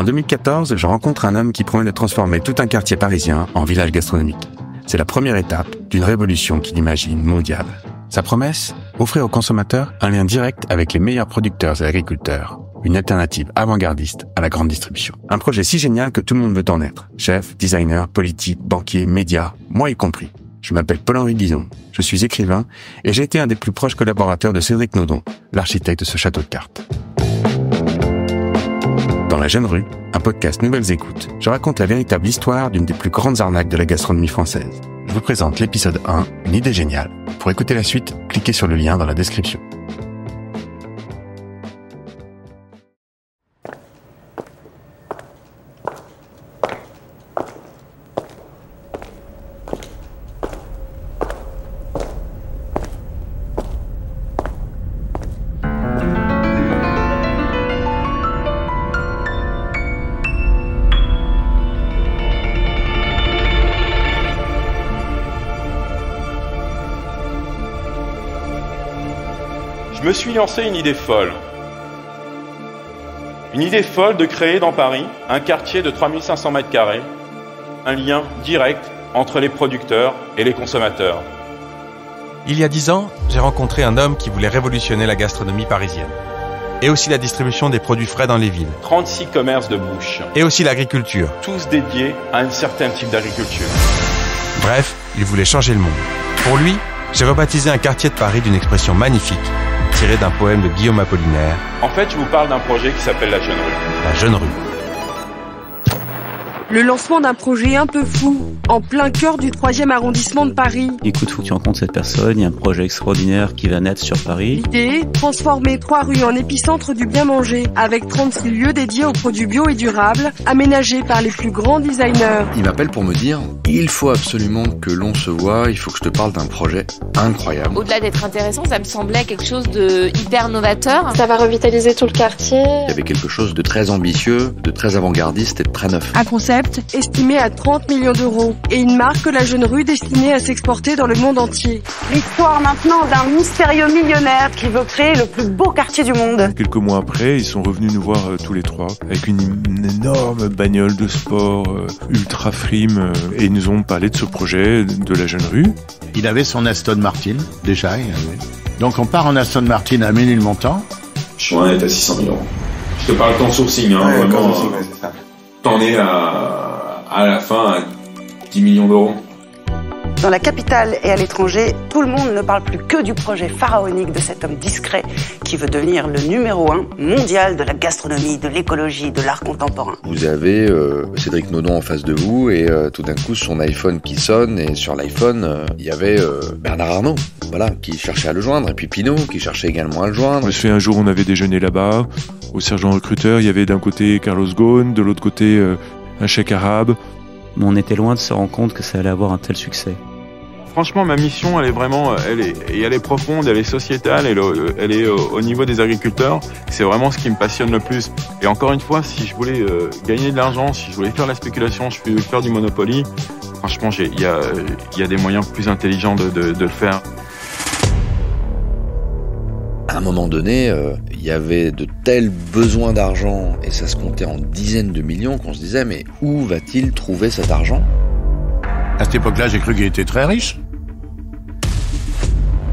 2014, je rencontre un homme qui promet de transformer tout un quartier parisien en village gastronomique. C'est la première étape d'une révolution qu'il imagine mondiale. Sa promesse ? Offrir aux consommateurs un lien direct avec les meilleurs producteurs et agriculteurs. Une alternative avant-gardiste à la grande distribution. Un projet si génial que tout le monde veut en être. Chef, designer, politique, banquier, médias, moi y compris. Je m'appelle Paul-Henri Guizon, je suis écrivain et j'ai été un des plus proches collaborateurs de Cédric Nodon, l'architecte de ce château de cartes. Dans La Jeune Rue, un podcast Nouvelles Écoutes, je raconte la véritable histoire d'une des plus grandes arnaques de la gastronomie française. Je vous présente l'épisode 1, une idée géniale. Pour écouter la suite, cliquez sur le lien dans la description. Je me suis lancé une idée folle. Une idée folle de créer dans Paris un quartier de 3500 mètres carrés, un lien direct entre les producteurs et les consommateurs. Il y a 10 ans, j'ai rencontré un homme qui voulait révolutionner la gastronomie parisienne. Et aussi la distribution des produits frais dans les villes. 36 commerces de bouche. Et aussi l'agriculture. Tous dédiés à un certain type d'agriculture. Bref, il voulait changer le monde. Pour lui, j'ai rebaptisé un quartier de Paris d'une expression magnifique, tiré d'un poème de Guillaume Apollinaire. En fait, je vous parle d'un projet qui s'appelle La Jeune Rue. La Jeune Rue. Le lancement d'un projet un peu fou, en plein cœur du 3e arrondissement de Paris. Écoute, faut que tu rencontres cette personne, il y a un projet extraordinaire qui va naître sur Paris. L'idée, transformer 3 rues en épicentre du bien manger, avec 36 lieux dédiés aux produits bio et durables, aménagés par les plus grands designers. Il m'appelle pour me dire, il faut absolument que l'on se voit, il faut que je te parle d'un projet incroyable. Au-delà d'être intéressant, ça me semblait quelque chose de hyper novateur. Ça va revitaliser tout le quartier. Il y avait quelque chose de très ambitieux, de très avant-gardiste et de très neuf. Un concept estimé à 30 millions d'euros et une marque La Jeune Rue destinée à s'exporter dans le monde entier. L'histoire maintenant d'un mystérieux millionnaire qui veut créer le plus beau quartier du monde. Quelques mois après, ils sont revenus nous voir tous les trois avec une énorme bagnole de sport ultra frime et ils nous ont parlé de ce projet de La Jeune Rue. Il avait son Aston Martin, déjà. Donc on part en Aston Martin à Ménilmontant. Je suis en net à 600 000 euros. Je te parle ton sourcing, hein, ouais, vraiment. C'est ça. T'en es à la fin à 10 millions d'euros. Dans la capitale et à l'étranger, tout le monde ne parle plus que du projet pharaonique de cet homme discret qui veut devenir le numéro 1 mondial de la gastronomie, de l'écologie, de l'art contemporain. Vous avez Cédric Nodon en face de vous et tout d'un coup son iPhone qui sonne et sur l'iPhone il y avait Bernard Arnault, voilà, qui cherchait à le joindre et puis Pinault qui cherchait également à le joindre. Je me souviens un jour on avait déjeuné là-bas, au sergent recruteur, il y avait d'un côté Carlos Ghosn, de l'autre côté un cheikh arabe. Mais on était loin de se rendre compte que ça allait avoir un tel succès. Franchement, ma mission, elle est vraiment, elle est profonde, elle est sociétale, elle est au niveau des agriculteurs. C'est vraiment ce qui me passionne le plus. Et encore une fois, si je voulais gagner de l'argent, si je voulais faire la spéculation, je voulais faire du Monopoly, franchement, il y a des moyens plus intelligents de le faire. À un moment donné, il y avait de tels besoins d'argent et ça se comptait en dizaines de millions qu'on se disait mais où va-t-il trouver cet argent ? À cette époque-là, j'ai cru qu'il était très riche.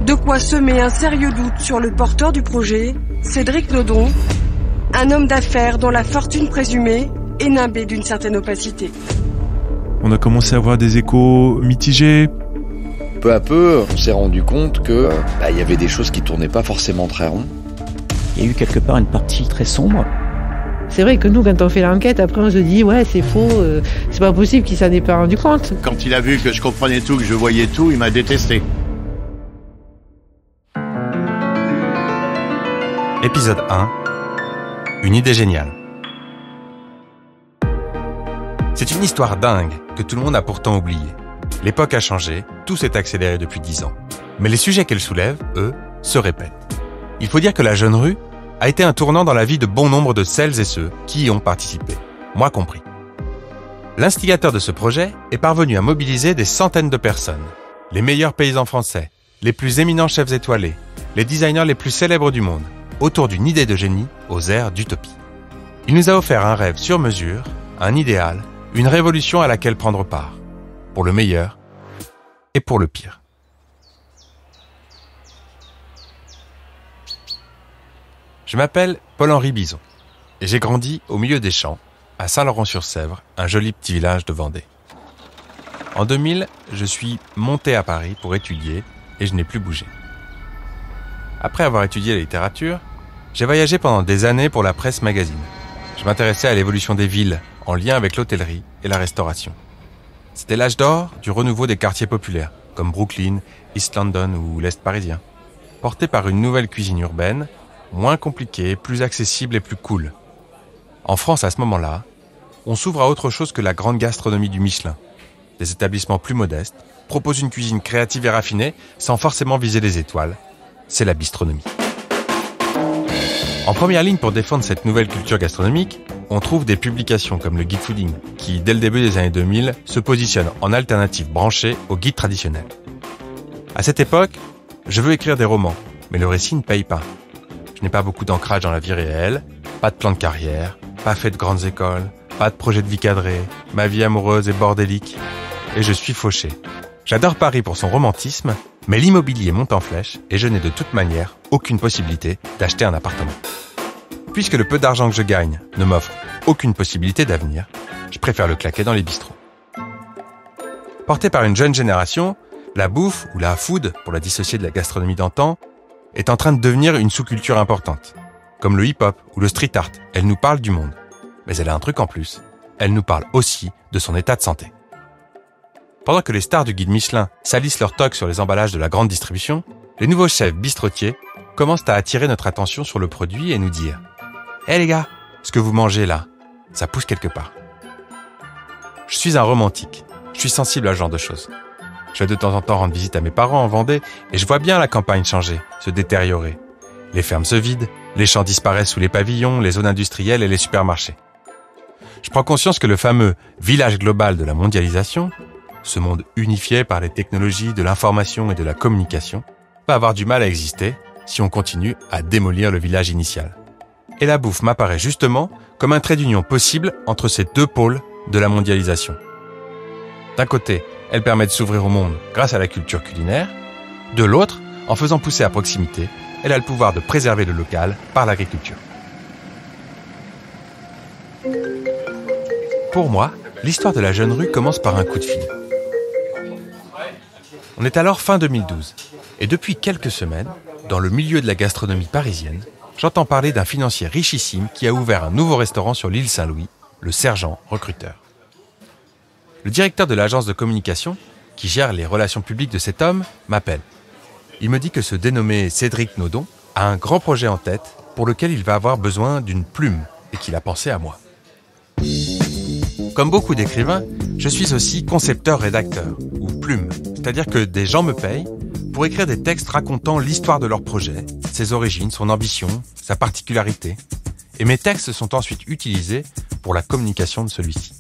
De quoi semer un sérieux doute sur le porteur du projet, Cédric Nodon, un homme d'affaires dont la fortune présumée est nimbée d'une certaine opacité. On a commencé à avoir des échos mitigés. Peu à peu, on s'est rendu compte que il y avait des choses qui tournaient pas forcément très rond. Il y a eu quelque part une partie très sombre. C'est vrai que nous, quand on fait l'enquête, après on se dit ouais c'est faux, c'est pas possible qu'il s'en ait pas rendu compte. Quand il a vu que je comprenais tout, que je voyais tout, il m'a détesté. Épisode 1. Une idée géniale. C'est une histoire dingue que tout le monde a pourtant oubliée. L'époque a changé, tout s'est accéléré depuis 10 ans. Mais les sujets qu'elle soulève, eux, se répètent. Il faut dire que La Jeune Rue a été un tournant dans la vie de bon nombre de celles et ceux qui y ont participé, moi compris. L'instigateur de ce projet est parvenu à mobiliser des centaines de personnes. Les meilleurs paysans français, les plus éminents chefs étoilés, les designers les plus célèbres du monde, autour d'une idée de génie aux airs d'utopie. Il nous a offert un rêve sur mesure, un idéal, une révolution à laquelle prendre part, pour le meilleur et pour le pire. Je m'appelle Paul-Henri Bison et j'ai grandi au milieu des champs, à Saint-Laurent-sur-Sèvre, un joli petit village de Vendée. En 2000, je suis monté à Paris pour étudier et je n'ai plus bougé. Après avoir étudié la littérature, j'ai voyagé pendant des années pour la presse magazine. Je m'intéressais à l'évolution des villes en lien avec l'hôtellerie et la restauration. C'était l'âge d'or du renouveau des quartiers populaires, comme Brooklyn, East London ou l'Est parisien, porté par une nouvelle cuisine urbaine, moins compliquée, plus accessible et plus cool. En France, à ce moment-là, on s'ouvre à autre chose que la grande gastronomie du Michelin. Des établissements plus modestes proposent une cuisine créative et raffinée sans forcément viser les étoiles. C'est la bistronomie. En première ligne pour défendre cette nouvelle culture gastronomique, on trouve des publications comme le Guide Fooding, qui, dès le début des années 2000, se positionne en alternative branchée au guide traditionnel. À cette époque, je veux écrire des romans, mais le récit ne paye pas. Je n'ai pas beaucoup d'ancrage dans la vie réelle, pas de plan de carrière, pas fait de grandes écoles, pas de projet de vie cadré, ma vie amoureuse est bordélique, et je suis fauché. J'adore Paris pour son romantisme, mais l'immobilier monte en flèche et je n'ai de toute manière aucune possibilité d'acheter un appartement. Puisque le peu d'argent que je gagne ne m'offre aucune possibilité d'avenir, je préfère le claquer dans les bistrots. Porté par une jeune génération, la bouffe, ou la food, pour la dissocier de la gastronomie d'antan, est en train de devenir une sous-culture importante. Comme le hip-hop ou le street art, elle nous parle du monde. Mais elle a un truc en plus, elle nous parle aussi de son état de santé. Pendant que les stars du guide Michelin salissent leur toque sur les emballages de la grande distribution, les nouveaux chefs bistrotiers commencent à attirer notre attention sur le produit et nous dire « Hé les gars, ce que vous mangez là, ça pousse quelque part. » Je suis un romantique, je suis sensible à ce genre de choses. Je vais de temps en temps rendre visite à mes parents en Vendée et je vois bien la campagne changer, se détériorer. Les fermes se vident, les champs disparaissent sous les pavillons, les zones industrielles et les supermarchés. Je prends conscience que le fameux village global de la mondialisation, ce monde unifié par les technologies de l'information et de la communication, va avoir du mal à exister si on continue à démolir le village initial. Et la bouffe m'apparaît justement comme un trait d'union possible entre ces deux pôles de la mondialisation. D'un côté, elle permet de s'ouvrir au monde grâce à la culture culinaire. De l'autre, en faisant pousser à proximité, elle a le pouvoir de préserver le local par l'agriculture. Pour moi, l'histoire de la Jeune Rue commence par un coup de fil. On est alors fin 2012, et depuis quelques semaines, dans le milieu de la gastronomie parisienne, j'entends parler d'un financier richissime qui a ouvert un nouveau restaurant sur l'île Saint-Louis, le Sergent Recruteur. Le directeur de l'agence de communication, qui gère les relations publiques de cet homme, m'appelle. Il me dit que ce dénommé Cédric Nodon a un grand projet en tête pour lequel il va avoir besoin d'une plume et qu'il a pensé à moi. Comme beaucoup d'écrivains, je suis aussi concepteur-rédacteur, ou plume, c'est-à-dire que des gens me payent pour écrire des textes racontant l'histoire de leur projet, ses origines, son ambition, sa particularité. Et mes textes sont ensuite utilisés pour la communication de celui-ci.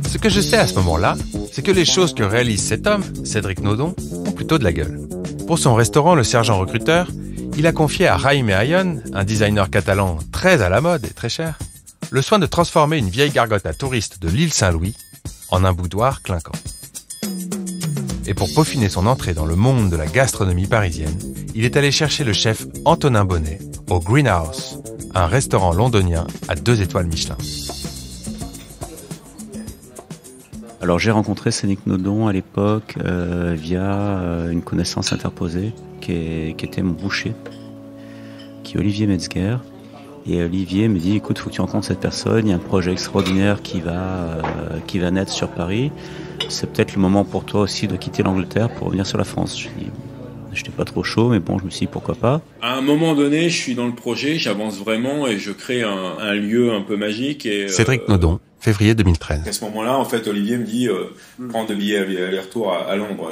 Ce que je sais à ce moment-là, c'est que les choses que réalise cet homme, Cédric Nodon, ont plutôt de la gueule. Pour son restaurant, le Sergent Recruteur, il a confié à Jaime Ayon, un designer catalan très à la mode et très cher, le soin de transformer une vieille gargote à touristes de l'île Saint-Louis en un boudoir clinquant. Et pour peaufiner son entrée dans le monde de la gastronomie parisienne, il est allé chercher le chef Antonin Bonnet au Greenhouse, un restaurant londonien à 2 étoiles Michelin. Alors j'ai rencontré Cédric Nodon à l'époque via une connaissance interposée qui était mon boucher, qui est Olivier Metzger. Et Olivier me dit, écoute, faut que tu rencontres cette personne, il y a un projet extraordinaire qui va naître sur Paris. C'est peut-être le moment pour toi aussi de quitter l'Angleterre pour revenir sur la France. Je dis, j'étais pas trop chaud, mais bon, je me suis dit, pourquoi pas. À un moment donné, je suis dans le projet, j'avance vraiment et je crée un lieu un peu magique. Et, Cédric Nodon, février 2013. À ce moment-là, en fait, Olivier me dit, prends 2 billets aller-retour à Londres.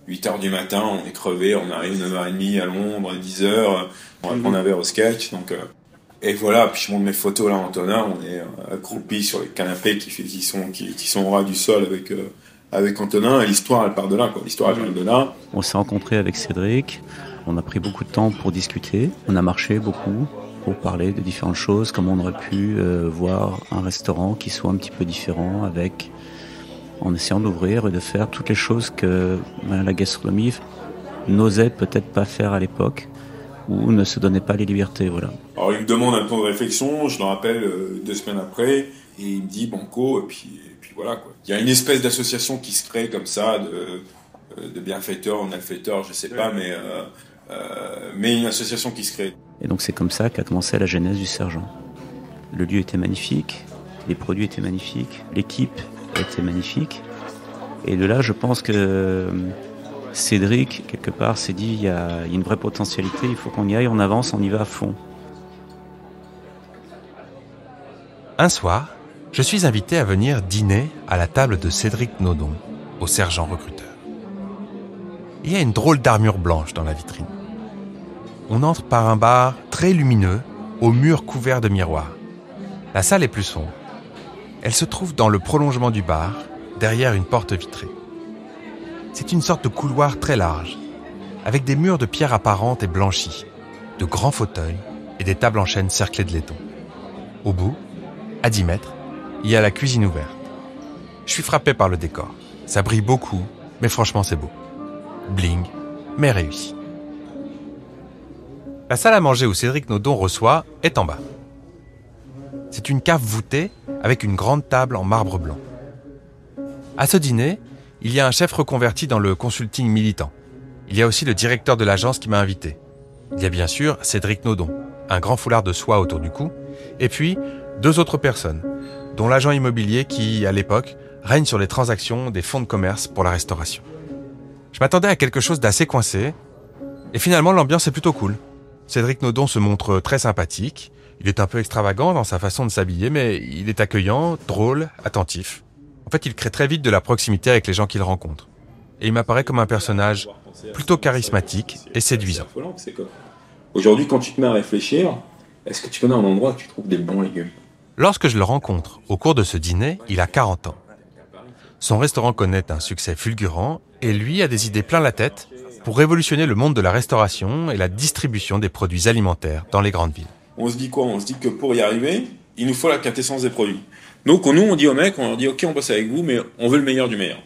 8h du matin, on est crevé, on arrive 9h30 à Londres, 10h, on va prendre un verre au sketch, donc... Et voilà, puis je montre mes photos là, Antonin, on est accroupis sur les canapés qui sont au ras du sol avec Antonin, et l'histoire elle part de là, quoi. L'histoire elle part de là. On s'est rencontrés avec Cédric, on a pris beaucoup de temps pour discuter, on a marché beaucoup, pour parler de différentes choses, comme on aurait pu voir un restaurant qui soit un petit peu différent, en essayant d'ouvrir et de faire toutes les choses que la gastronomie n'osait peut-être pas faire à l'époque, ou ne se donnait pas les libertés. Voilà. Alors il me demande un temps de réflexion, je le rappelle 2 semaines après, et il me dit banco, et puis voilà quoi. Il y a une espèce d'association qui se crée comme ça, de bienfaiteurs, malfaiteurs, je sais pas, mais une association qui se crée. Et donc c'est comme ça qu'a commencé la genèse du Sergent. Le lieu était magnifique, les produits étaient magnifiques, l'équipe était magnifique, et de là je pense que Cédric, quelque part, s'est dit il y a une vraie potentialité, il faut qu'on y aille, on avance, on y va à fond. Un soir, je suis invité à venir dîner à la table de Cédric Nodon, au Sergent recruteur. Il y a une drôle d'armure blanche dans la vitrine. On entre par un bar très lumineux, aux murs couverts de miroirs. La salle est plus sombre. Elle se trouve dans le prolongement du bar, derrière une porte vitrée. C'est une sorte de couloir très large, avec des murs de pierre apparente et blanchis, de grands fauteuils et des tables en chêne cerclées de laiton. Au bout, à 10 mètres, il y a la cuisine ouverte. Je suis frappé par le décor. Ça brille beaucoup, mais franchement c'est beau. Bling, mais réussi. La salle à manger où Cédric Nodon reçoit est en bas. C'est une cave voûtée avec une grande table en marbre blanc. À ce dîner, il y a un chef reconverti dans le consulting militant. Il y a aussi le directeur de l'agence qui m'a invité. Il y a bien sûr Cédric Nodon, un grand foulard de soie autour du cou, et puis 2 autres personnes, dont l'agent immobilier qui, à l'époque, règne sur les transactions des fonds de commerce pour la restauration. Je m'attendais à quelque chose d'assez coincé, et finalement l'ambiance est plutôt cool. Cédric Nodon se montre très sympathique, il est un peu extravagant dans sa façon de s'habiller, mais il est accueillant, drôle, attentif. En fait, il crée très vite de la proximité avec les gens qu'il rencontre. Et il m'apparaît comme un personnage plutôt charismatique et séduisant. Aujourd'hui, quand tu te mets à réfléchir, est-ce que tu connais un endroit où tu trouves des bons légumes? Lorsque je le rencontre au cours de ce dîner, il a 40 ans. Son restaurant connaît un succès fulgurant et lui a des idées plein la tête pour révolutionner le monde de la restauration et la distribution des produits alimentaires dans les grandes villes. On se dit quoi? On se dit que pour y arriver, il nous faut la quintessence des produits. Donc nous, on dit aux mecs, on leur dit ok, on bosse avec vous, mais on veut le meilleur du meilleur.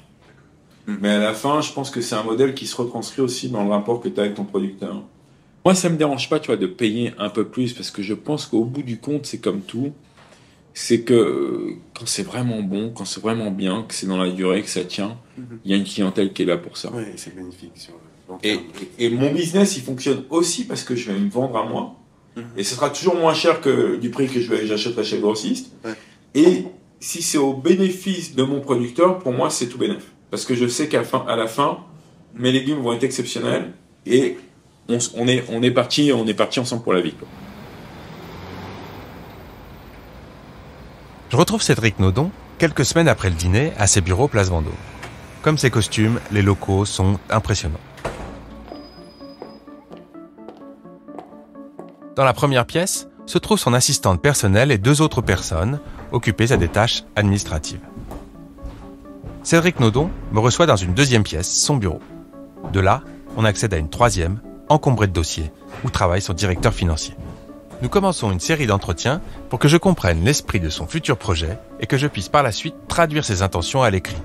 Mais à la fin, je pense que c'est un modèle qui se retranscrit aussi dans le rapport que tu as avec ton producteur. Moi, ça me dérange pas, tu vois, de payer un peu plus, parce que je pense qu'au bout du compte, c'est comme tout. C'est que quand c'est vraiment bon, quand c'est vraiment bien, que c'est dans la durée, que ça tient, il y a une clientèle qui est là pour ça. Oui, c'est bénéfique. Sur et mon business, il fonctionne aussi parce que je vais me vendre à moi. Et ce sera toujours moins cher que du prix que j'achèterai chez le grossiste. Ouais. Et si c'est au bénéfice de mon producteur, pour moi, c'est tout bénéf. Parce que je sais qu'à la fin, mes légumes vont être exceptionnels et on est parti ensemble pour la vie, quoi. Je retrouve Cédric Nodon quelques semaines après le dîner à ses bureaux Place Vendôme. Comme ses costumes, les locaux sont impressionnants. Dans la première pièce se trouve son assistante personnelle et 2 autres personnes occupées à des tâches administratives. Cédric Nodon me reçoit dans une 2e pièce, son bureau. De là, on accède à une 3e, encombrée de dossiers, où travaille son directeur financier. Nous commençons une série d'entretiens pour que je comprenne l'esprit de son futur projet et que je puisse par la suite traduire ses intentions à l'écrit.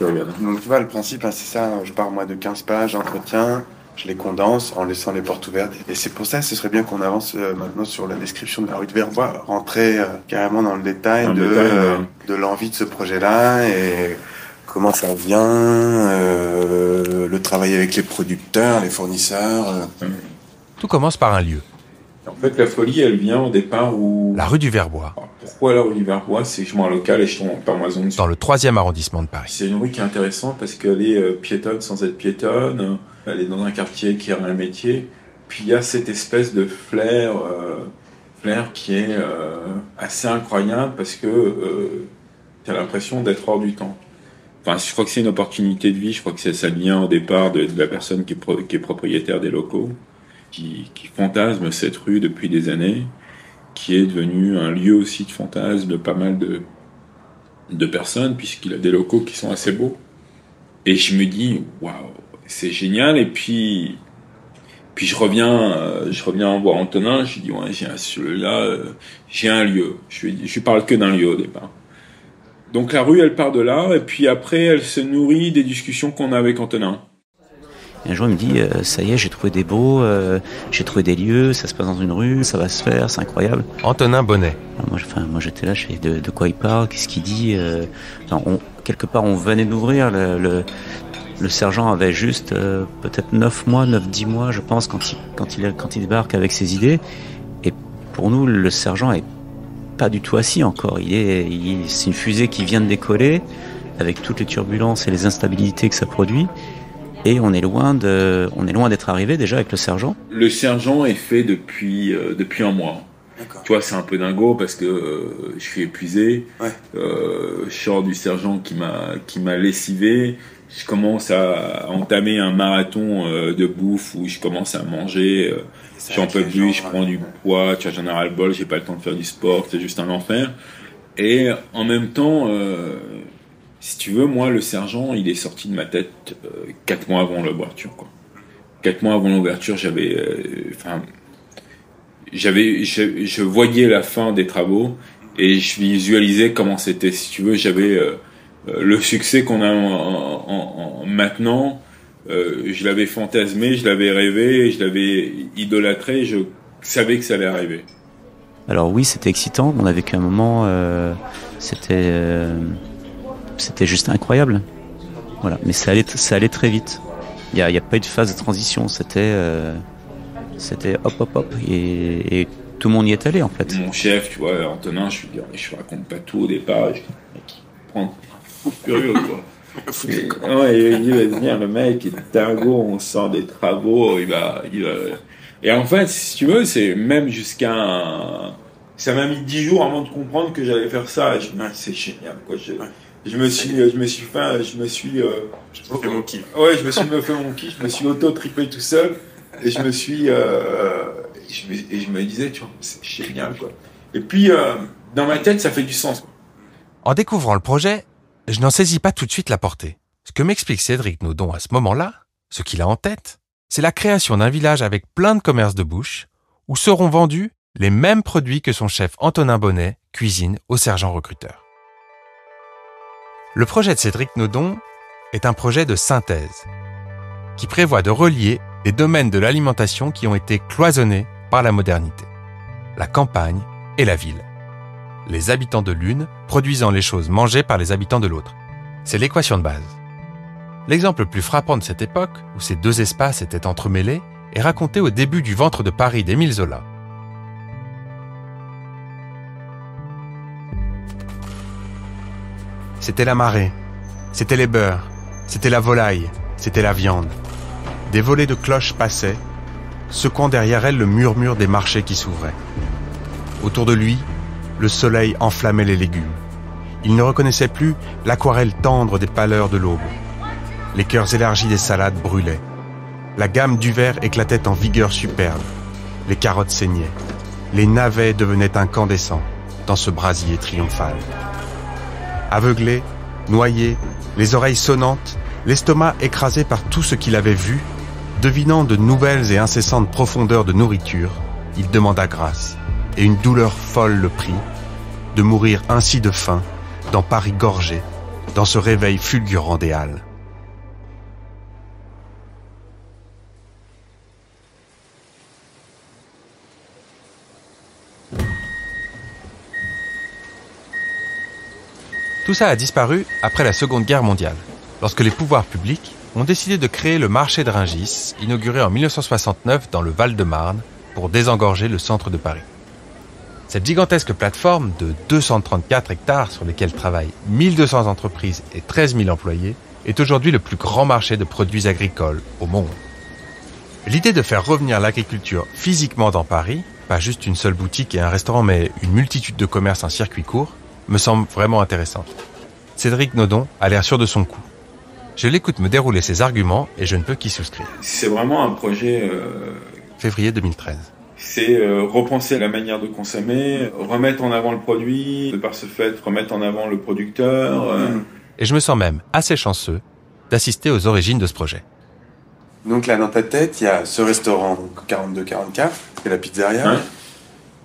Donc tu vois, le principe, c'est ça, je pars moi de 15 pages d'entretien, je les condense en laissant les portes ouvertes. Et c'est pour ça que ce serait bien qu'on avance maintenant sur la description de la rue de Verbois, rentrer carrément dans le détail de l'envie de ce projet-là et comment ça vient, le travail avec les producteurs, les fournisseurs. Tout commence par un lieu. En fait, la folie, elle vient au départ où... La rue du Verbois. Alors, pourquoi la rue du Verbois? C'est que je m'en local et je tombe en permoison dessus. Dans le 3e arrondissement de Paris. C'est une rue qui est intéressante parce qu'elle est piétonne sans être piétonne. Elle est dans un quartier qui a un métier. Puis il y a cette espèce de flair qui est assez incroyable parce que tu as l'impression d'être hors du temps. Enfin, je crois que c'est une opportunité de vie. Je crois que ça vient au départ de la personne qui est propriétaire des locaux, qui fantasme cette rue depuis des années, qui est devenu un lieu aussi de fantasme de pas mal de personnes, puisqu'il a des locaux qui sont assez beaux. Et je me dis, waouh, c'est génial. Et puis Puis je reviens voir Antonin, je lui dis ouais, j'ai un lieu. Je lui parle que d'un lieu au départ. Donc la rue, elle part de là, et puis après, elle se nourrit des discussions qu'on a avec Antonin. Et un jour, il me dit, ça y est, j'ai trouvé des baux, j'ai trouvé des lieux, ça se passe dans une rue, ça va se faire, c'est incroyable. Antonin Bonnet. Alors moi j'étais là, je fais de quoi il parle, qu'est-ce qu'il dit. Quelque part, on venait d'ouvrir, le sergent avait juste peut-être 9-10 mois, je pense, quand il débarque avec ses idées. Et pour nous, le sergent est pas du tout assis encore. C'est une fusée qui vient de décoller, avec toutes les turbulences et les instabilités que ça produit. Et on est loin d'être arrivé déjà avec le sergent. Le sergent est fait depuis un mois. D'accord. Tu vois, c'est un peu dingo parce que je suis épuisé. Ouais. Je sors du sergent qui m'a lessivé. Je commence à entamer un marathon de bouffe où je commence à manger. J'en peux plus, je prends du poids. Tu vois, j'en ai ras le bol. J'ai pas le temps de faire du sport. C'est juste un enfer. Et en même temps. Si tu veux, moi, le sergent, il est sorti de ma tête 4 mois avant l'ouverture, quoi. 4 mois avant l'ouverture, je voyais la fin des travaux et je visualisais comment c'était. Si tu veux, j'avais le succès qu'on a maintenant. Je l'avais fantasmé, je l'avais rêvé, je l'avais idolâtré. Je savais que ça allait arriver. Alors oui, c'était excitant. On a vécu un moment. C'était juste incroyable. Voilà. Mais ça allait très vite. Il y a pas eu de phase de transition. C'était hop. Et tout le monde y est allé, en fait. Mon chef, tu vois, Antonin, je lui raconte pas tout au départ. Je prends furieux, quoi. Il dit, vas-y, venir, le mec est dingo, on sort des travaux, Et en fait, si tu veux, c'est même ça m'a mis 10 jours avant de comprendre que j'allais faire ça. C'est génial, quoi. Je me suis fait mon kiff. Ouais, je me suis auto-trippé tout seul. Et je me disais, tu vois, c'est génial, quoi. Et puis, dans ma tête, ça fait du sens, quoi. En découvrant le projet, je n'en saisis pas tout de suite la portée. Ce que m'explique Cédric Naudon à ce moment-là, ce qu'il a en tête, c'est la création d'un village avec plein de commerces de bouche, où seront vendus les mêmes produits que son chef Antonin Bonnet cuisine au sergent recruteur. Le projet de Cédric Naudon est un projet de synthèse qui prévoit de relier les domaines de l'alimentation qui ont été cloisonnés par la modernité, la campagne et la ville. Les habitants de l'une produisant les choses mangées par les habitants de l'autre. C'est l'équation de base. L'exemple le plus frappant de cette époque, où ces deux espaces étaient entremêlés, est raconté au début du Ventre de Paris d'Émile Zola. C'était la marée, c'était les beurres, c'était la volaille, c'était la viande. Des volées de cloches passaient, secouant derrière elles le murmure des marchés qui s'ouvraient. Autour de lui, le soleil enflammait les légumes. Il ne reconnaissait plus l'aquarelle tendre des pâleurs de l'aube. Les cœurs élargis des salades brûlaient. La gamme du vert éclatait en vigueur superbe. Les carottes saignaient. Les navets devenaient incandescents dans ce brasier triomphal. Aveuglé, noyé, les oreilles sonnantes, l'estomac écrasé par tout ce qu'il avait vu, devinant de nouvelles et incessantes profondeurs de nourriture, il demanda grâce, et une douleur folle le prit, de mourir ainsi de faim, dans Paris gorgé, dans ce réveil fulgurant des halles. Tout ça a disparu après la Seconde Guerre mondiale, lorsque les pouvoirs publics ont décidé de créer le marché de Rungis, inauguré en 1969 dans le Val-de-Marne, pour désengorger le centre de Paris. Cette gigantesque plateforme de 234 hectares sur lesquels travaillent 1200 entreprises et 13 000 employés est aujourd'hui le plus grand marché de produits agricoles au monde. L'idée de faire revenir l'agriculture physiquement dans Paris, pas juste une seule boutique et un restaurant, mais une multitude de commerces en circuit court, me semble vraiment intéressante. Cédric Naudon a l'air sûr de son coup. Je l'écoute me dérouler ses arguments et je ne peux qu'y souscrire. C'est vraiment un projet... Février 2013. C'est repenser la manière de consommer, remettre en avant le produit, de par ce fait, remettre en avant le producteur. Et je me sens même assez chanceux d'assister aux origines de ce projet. Donc là, dans ta tête, il y a ce restaurant, donc 42-44, c'est la pizzeria.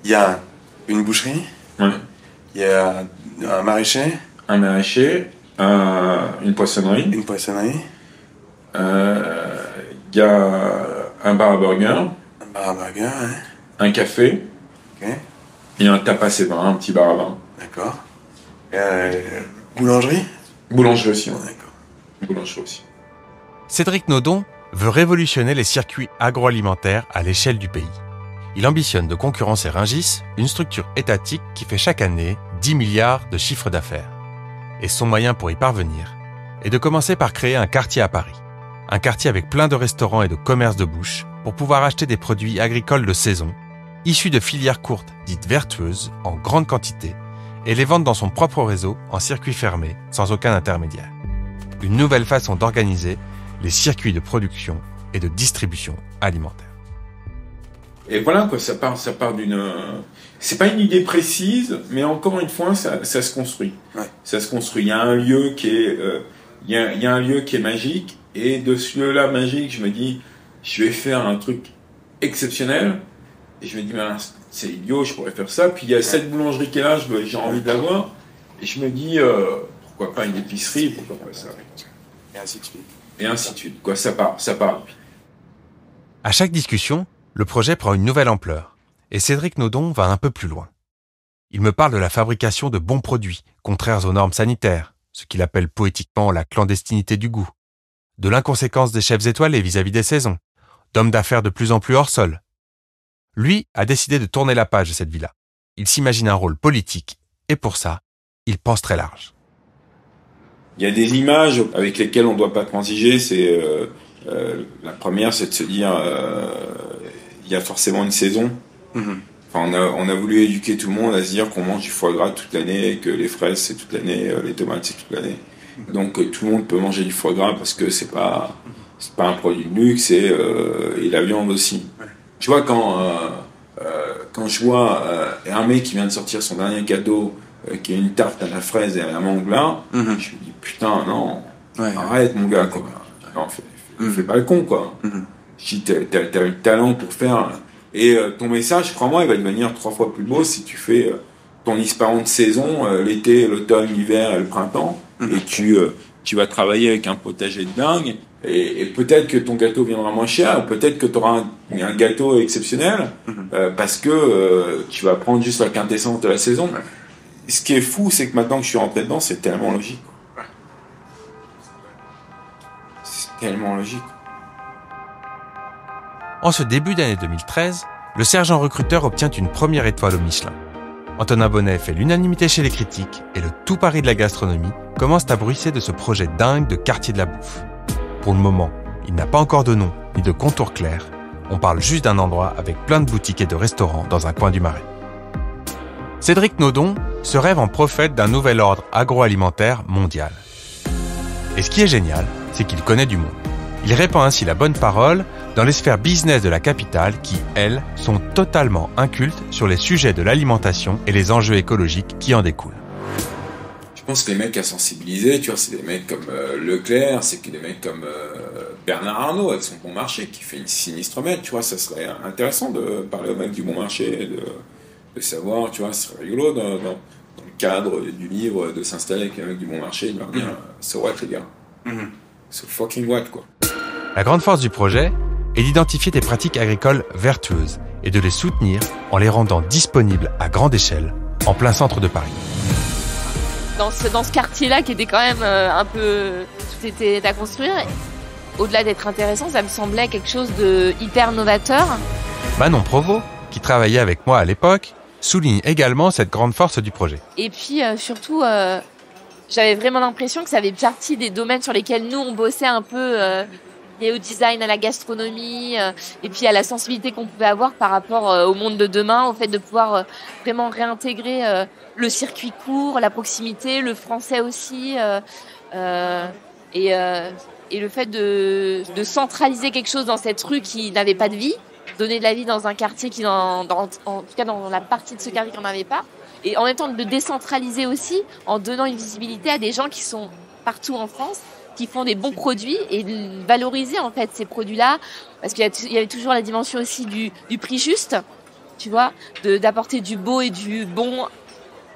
Il y a une boucherie. Il y a un maraîcher. Un maraîcher. Une poissonnerie. Une poissonnerie. Il y a un bar à burger. Un bar à burger, ouais. Un café. Ok. Et un tapas et vin, un petit bar à vin. D'accord. Boulangerie. Boulangerie aussi. Ouais. D'accord. Boulangerie aussi. Cédric Naudon veut révolutionner les circuits agroalimentaires à l'échelle du pays. Il ambitionne de concurrencer Rungis, une structure étatique qui fait chaque année 10 milliards de chiffre d'affaires. Et son moyen pour y parvenir est de commencer par créer un quartier à Paris. Un quartier avec plein de restaurants et de commerces de bouche pour pouvoir acheter des produits agricoles de saison, issus de filières courtes dites vertueuses en grande quantité, et les vendre dans son propre réseau en circuit fermé, sans aucun intermédiaire. Une nouvelle façon d'organiser les circuits de production et de distribution alimentaire. Et voilà, quoi, ça part d'une... C'est pas une idée précise, mais encore une fois, ça se construit. Ouais. Ça se construit. Il y a un lieu qui est... il y a un lieu qui est magique, et de ce lieu-là magique, je me dis, je vais faire un truc exceptionnel, et je me dis, c'est idiot, je pourrais faire ça. Puis il y a cette boulangerie qui est là, j'ai envie de la voir, et je me dis, pourquoi pas une épicerie, pourquoi pas ça. Et ainsi de suite. Et ainsi de suite, quoi, ça part. À chaque discussion, le projet prend une nouvelle ampleur, et Cédric Naudon va un peu plus loin. Il me parle de la fabrication de bons produits, contraires aux normes sanitaires, ce qu'il appelle poétiquement la clandestinité du goût, de l'inconséquence des chefs étoilés vis-à-vis des saisons, d'hommes d'affaires de plus en plus hors sol. Lui a décidé de tourner la page de cette vie-là. Il s'imagine un rôle politique, et pour ça, il pense très large. Il y a des images avec lesquelles on ne doit pas transiger. C'est la première, c'est de se dire il y a forcément une saison. Enfin, on a voulu éduquer tout le monde à se dire qu'on mange du foie gras toute l'année, que les fraises c'est toute l'année, les tomates c'est toute l'année. Donc tout le monde peut manger du foie gras parce que c'est pas un produit de luxe et la viande aussi. Tu vois, quand je vois un mec qui vient de sortir son dernier gâteau, qui est une tarte à la fraise et à la mangue là, je me dis putain non, arrête mon gars quoi. Non, fais pas le con quoi. Si t'as le talent pour faire, et ton message, crois-moi, il va devenir 3 fois plus beau si tu fais ton expérience de saison, l'été, l'automne, l'hiver et le printemps, et tu vas travailler avec un potager de dingue, et peut-être que ton gâteau viendra moins cher, peut-être que tu auras un gâteau exceptionnel, parce que tu vas prendre juste la quintessence de la saison. Ce qui est fou, c'est que maintenant que je suis rentré dedans, c'est tellement logique. C'est tellement logique. En ce début d'année 2013, le sergent recruteur obtient une première étoile au Michelin. Antonin Bonnet fait l'unanimité chez les critiques et le tout Paris de la gastronomie commence à bruisser de ce projet dingue de quartier de la bouffe. Pour le moment, il n'a pas encore de nom ni de contour clair. On parle juste d'un endroit avec plein de boutiques et de restaurants dans un coin du Marais. Cédric Naudon se rêve en prophète d'un nouvel ordre agroalimentaire mondial. Et ce qui est génial, c'est qu'il connaît du monde. Il répand ainsi la bonne parole dans les sphères business de la capitale qui, elles, sont totalement incultes sur les sujets de l'alimentation et les enjeux écologiques qui en découlent. Je pense que les mecs à sensibiliser, tu vois, c'est des mecs comme Leclerc, c'est des mecs comme Bernard Arnault avec son Bon Marché qui fait une sinistre mètre, tu vois, ça serait intéressant de parler aux mecs du Bon Marché, de savoir, tu vois, ce serait rigolo dans le cadre du livre de s'installer avec les mecs du Bon Marché et de leur dire so what les gars, so fucking what quoi. La grande force du projet est d'identifier des pratiques agricoles vertueuses et de les soutenir en les rendant disponibles à grande échelle en plein centre de Paris. Dans ce quartier-là qui était quand même un peu... Tout était à construire. Au-delà d'être intéressant, ça me semblait quelque chose de hyper novateur. Manon Provost, qui travaillait avec moi à l'époque, souligne également cette grande force du projet. Et puis surtout, j'avais vraiment l'impression que ça avait partie des domaines sur lesquels nous on bossait un peu liés au design, à la gastronomie, et puis à la sensibilité qu'on pouvait avoir par rapport au monde de demain, au fait de pouvoir vraiment réintégrer le circuit court, la proximité, le français aussi, et le fait de centraliser quelque chose dans cette rue qui n'avait pas de vie, donner de la vie dans un quartier qui, en tout cas dans la partie de ce quartier qui n'en avait pas, et en même temps de le décentraliser aussi en donnant une visibilité à des gens qui sont partout en France, qui font des bons produits et de valoriser en fait ces produits-là, parce qu'il y avait toujours la dimension aussi du prix juste, tu vois, d'apporter du beau et du bon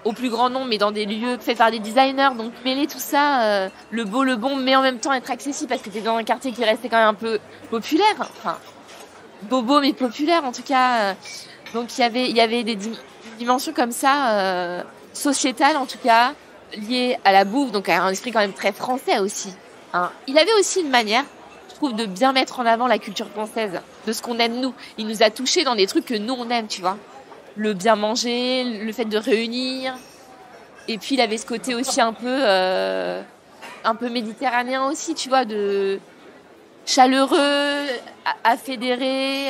au plus grand nombre, mais dans des lieux faits par des designers. Donc mêler tout ça, le beau, le bon, mais en même temps être accessible, parce que t'es dans un quartier qui restait quand même un peu populaire, enfin bobo mais populaire en tout cas. Donc il y avait des dimensions comme ça, sociétales en tout cas, liées à la bouffe, donc à un esprit quand même très français aussi. Hein. Il avait aussi une manière, je trouve, de bien mettre en avant la culture française, de ce qu'on aime nous. Il nous a touchés dans des trucs que nous on aime, tu vois. Le bien manger, le fait de réunir. Et puis il avait ce côté aussi un peu méditerranéen aussi, tu vois, de chaleureux, à fédérer.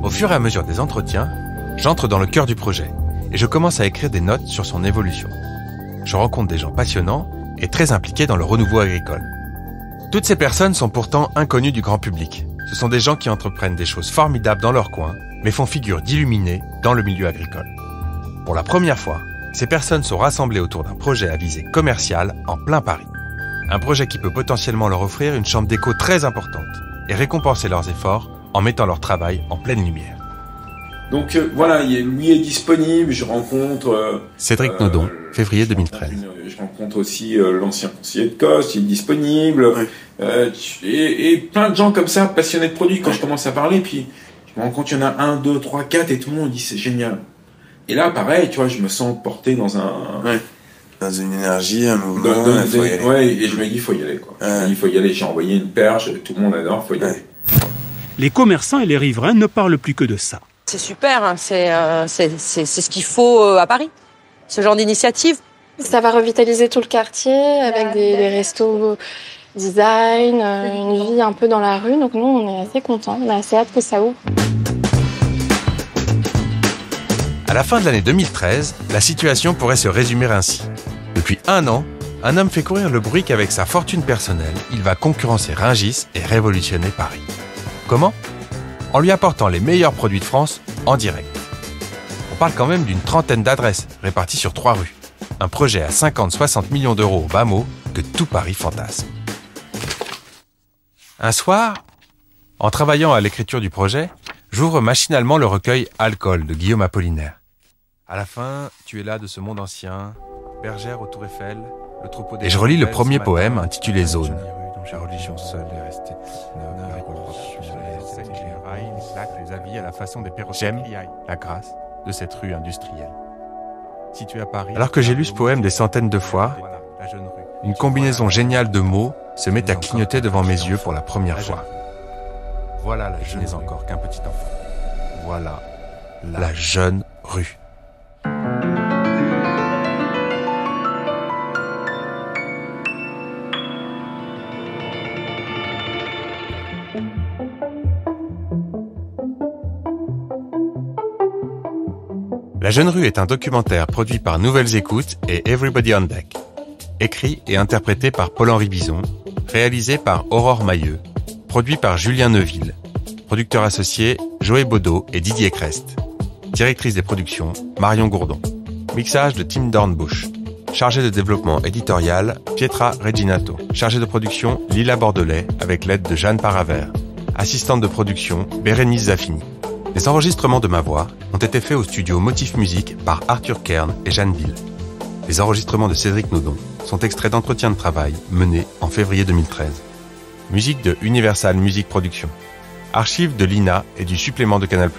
Au fur et à mesure des entretiens, j'entre dans le cœur du projet et je commence à écrire des notes sur son évolution. Je rencontre des gens passionnants et très impliqués dans le renouveau agricole. Toutes ces personnes sont pourtant inconnues du grand public. Ce sont des gens qui entreprennent des choses formidables dans leur coin, mais font figure d'illuminés dans le milieu agricole. Pour la première fois, ces personnes sont rassemblées autour d'un projet à visée commerciale en plein Paris. Un projet qui peut potentiellement leur offrir une chambre d'écho très importante et récompenser leurs efforts en mettant leur travail en pleine lumière. Donc voilà, lui est disponible, je rencontre... Cédric Nodon, février 2013. Je rencontre aussi l'ancien conseiller de Coste, il est disponible, et plein de gens comme ça, passionnés de produits, quand je commence à parler, puis je me rends compte qu'il y en a 1, 2, 3, 4, et tout le monde dit c'est génial. Et là, pareil, tu vois, je me sens porté dans un... Dans une énergie, un mouvement, faut y aller. Ouais, et je me dis, il faut y aller, quoi. Il faut y aller, j'ai envoyé une perche, tout le monde adore, il faut y aller. Les commerçants et les riverains ne parlent plus que de ça. C'est super, hein. C'est ce qu'il faut à Paris, ce genre d'initiative. Ça va revitaliser tout le quartier avec des restos design, une vie un peu dans la rue. Donc nous, on est assez contents, on a assez hâte que ça ouvre. À la fin de l'année 2013, la situation pourrait se résumer ainsi. Depuis 1 an, un homme fait courir le bruit qu'avec sa fortune personnelle, il va concurrencer Rungis et révolutionner Paris. Comment ? En lui apportant les meilleurs produits de France en direct. On parle quand même d'une 30aine d'adresses réparties sur 3 rues. Un projet à 50-60 millions d'euros au bas mot que tout Paris fantasme. Un soir, en travaillant à l'écriture du projet, j'ouvre machinalement le recueil Alcool de Guillaume Apollinaire. À la fin, tu es là de ce monde ancien, bergère au Tour Eiffel, le troupeau des... Et je relis le premier poème intitulé Zone. La religion seule est restée. Les habits à la façon des perroquets. J'aime la grâce de cette rue industrielle. Située à Paris. Alors que j'ai lu ce poème des centaines de fois, une combinaison géniale de mots se met à clignoter devant mes yeux pour la première fois. Voilà la jeune, je n'ai encore qu'un petit enfant. Voilà la jeune rue. La jeune rue est un documentaire produit par Nouvelles Écoutes et Everybody on Deck. Écrit et interprété par Paul-Henri Bison, réalisé par Aurore Mailleux, produit par Julien Neuville, producteur associé Joël Baudot et Didier Crest, directrice des productions Marion Gourdon, mixage de Tim Dornbush, chargé de développement éditorial Pietra Reginato, chargé de production Lila Bordelais avec l'aide de Jeanne Paravert, assistante de production Bérénice Zaffini. Les enregistrements de ma voix ont été faits au studio Motif Musique par Arthur Kern et Jeanne Bill. Les enregistrements de Cédric Nodon sont extraits d'entretiens de travail menés en février 2013. Musique de Universal Music Production. Archives de l'INA et du supplément de Canal+.